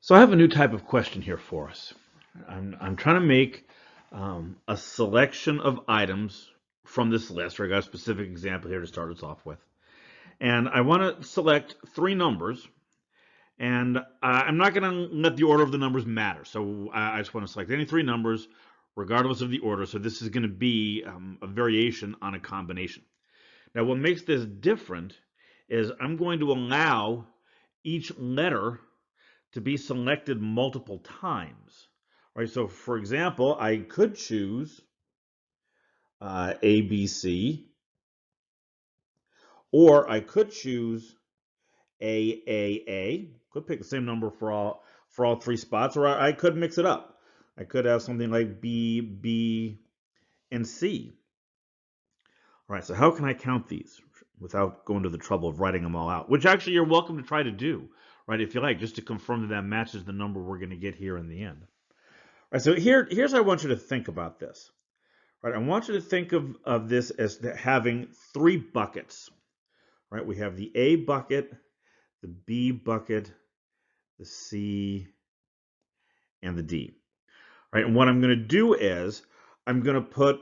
So I have a new type of question here for us. I'm trying to make a selection of items from this list. Or I got a specific example here to start us off with. And I want to select three numbers. And I'm not going to let the order of the numbers matter. So I just want to select any three numbers, regardless of the order. So this is going to be a variation on a combination. Now, what makes this different is I'm going to allow each letter to be selected multiple times. Right, so for example, I could choose ABC, or I could choose AAA. Could pick the same number for all three spots, or I could mix it up. I could have something like B, B, and C. All right, so how can I count these without going to the trouble of writing them all out? Which actually you're welcome to try to do, right, if you like, just to confirm that that matches the number we're going to get here in the end. All right, so here's how I want you to think about this. Right, I want you to think of this as having three buckets. Right, we have the A bucket, the B bucket, the C, and the D. Right, and what I'm going to do is I'm going to put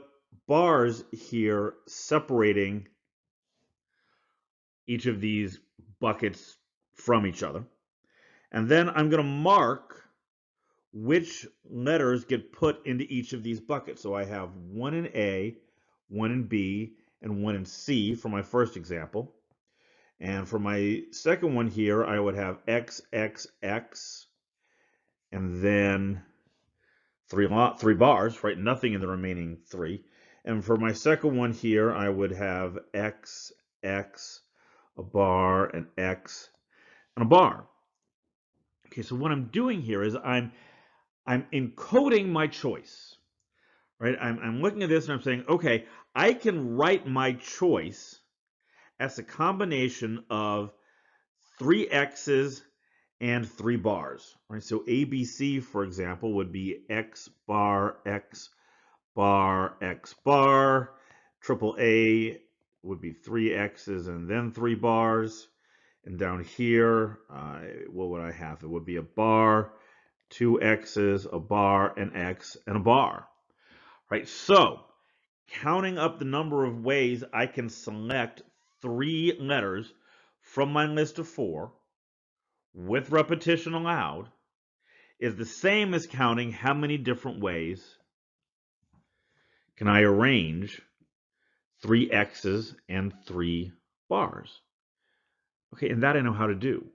bars here separating each of these buckets from each other. And then I'm going to mark which letters get put into each of these buckets. So I have one in A, one in B, and one in C for my first example. And for my second one here, I would have X, X, X, and then three bars, right? Nothing in the remaining three. And for my second one here, I would have X, X, a bar, an X, and a bar. Okay, so what I'm doing here is I'm encoding my choice, right? I'm looking at this and I'm saying, okay, I can write my choice as a combination of three X's and three bars, right? So ABC, for example, would be X bar, X bar, X bar. Triple A would be three X's and then three bars. And down here, what would I have? It would be a bar, two X's, a bar, an X, and a bar, right? So counting up the number of ways I can select three letters from my list of four with repetition allowed is the same as counting how many different ways can I arrange three X's and three bars. Okay, and that I know how to do,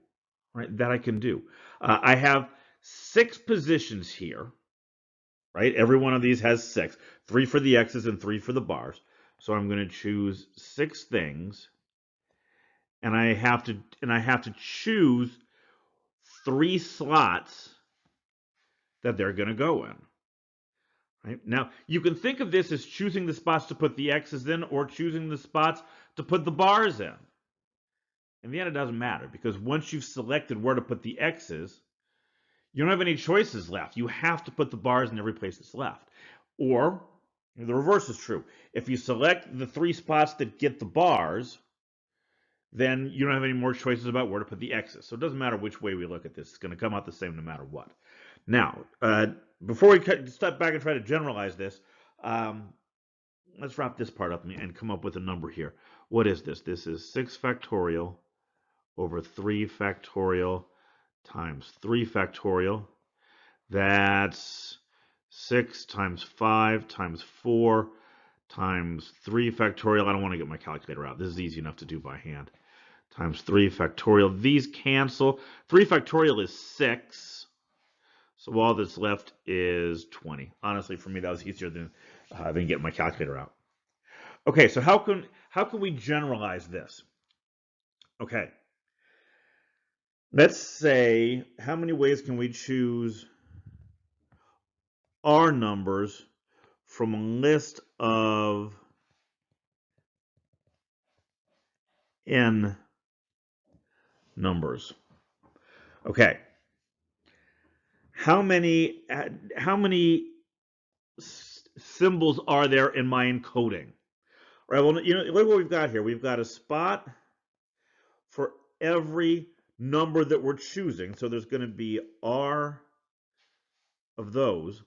right? That I can do. I have six positions here, right? Every one of these has six, three for the X's and three for the bars. So I'm going to choose six things, and I have to choose three slots that they're going to go in. Right? Now, you can think of this as choosing the spots to put the X's in or choosing the spots to put the bars in. In the end, it doesn't matter because once you've selected where to put the X's, you don't have any choices left. You have to put the bars in every place that's left. Or the reverse is true. If you select the three spots that get the bars, then you don't have any more choices about where to put the X's. So it doesn't matter which way we look at this. It's going to come out the same no matter what. Now, before we step back and try to generalize this, let's wrap this part up and come up with a number here. What is this? This is 6 factorial over 3 factorial times 3 factorial. That's 6 times 5 times 4 times 3 factorial. I don't want to get my calculator out. This is easy enough to do by hand. Times 3 factorial. These cancel. 3 factorial is 6. So all that's left is 20. Honestly, for me, that was easier than getting my calculator out. Okay, so how can we generalize this? Okay, let's say how many ways can we choose our numbers from a list of n numbers? Okay, how many symbols are there in my encoding? All right, well, look what we've got here. We've got a spot for every number that we're choosing, so there's going to be R of those,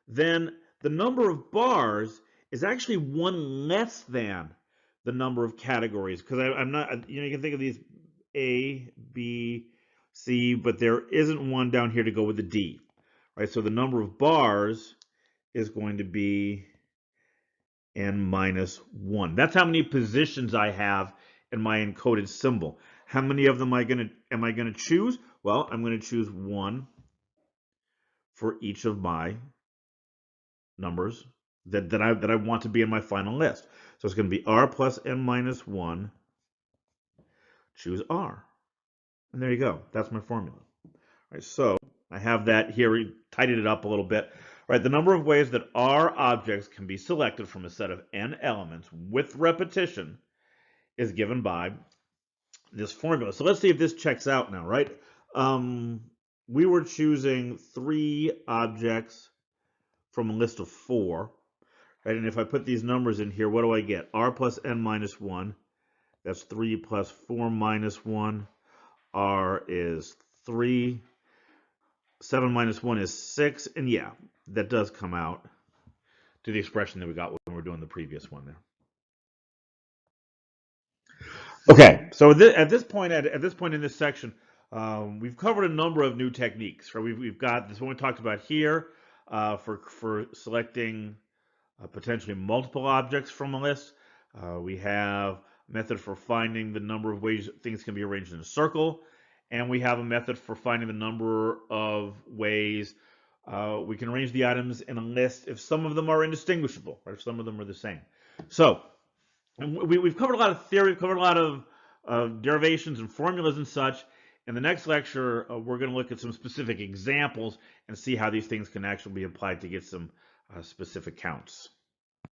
then the number of bars is actually one less than the number of categories, because I'm not, you can think of these A, B, C, but there isn't one down here to go with the D, right? So the number of bars is going to be n minus 1. That's how many positions I have in my encoded symbol. How many of them am I going to choose? Well, I'm going to choose 1 for each of my numbers that I want to be in my final list. So it's going to be R plus n minus 1. Choose R. And there you go. That's my formula. All right, so I have that here. We tidied it up a little bit. All right, the number of ways that R objects can be selected from a set of n elements with repetition is given by this formula. So let's see if this checks out now, right? We were choosing 3 objects from a list of 4. Right, and if I put these numbers in here, what do I get? R plus n minus 1. That's 3 plus 4 minus 1. R is 3. 7 minus 1 is 6. And yeah, that does come out to the expression that we got when we were doing the previous one there. Okay, so at this point in this section, we've covered a number of new techniques. Right? We've got this one we talked about here for selecting potentially multiple objects from a list. We have a method for finding the number of ways things can be arranged in a circle, and we have a method for finding the number of ways we can arrange the items in a list if some of them are indistinguishable, or if some of them are the same. So we've covered a lot of theory, we've covered a lot of derivations and formulas and such. In the next lecture, we're going to look at some specific examples and see how these things can actually be applied to get some specific counts.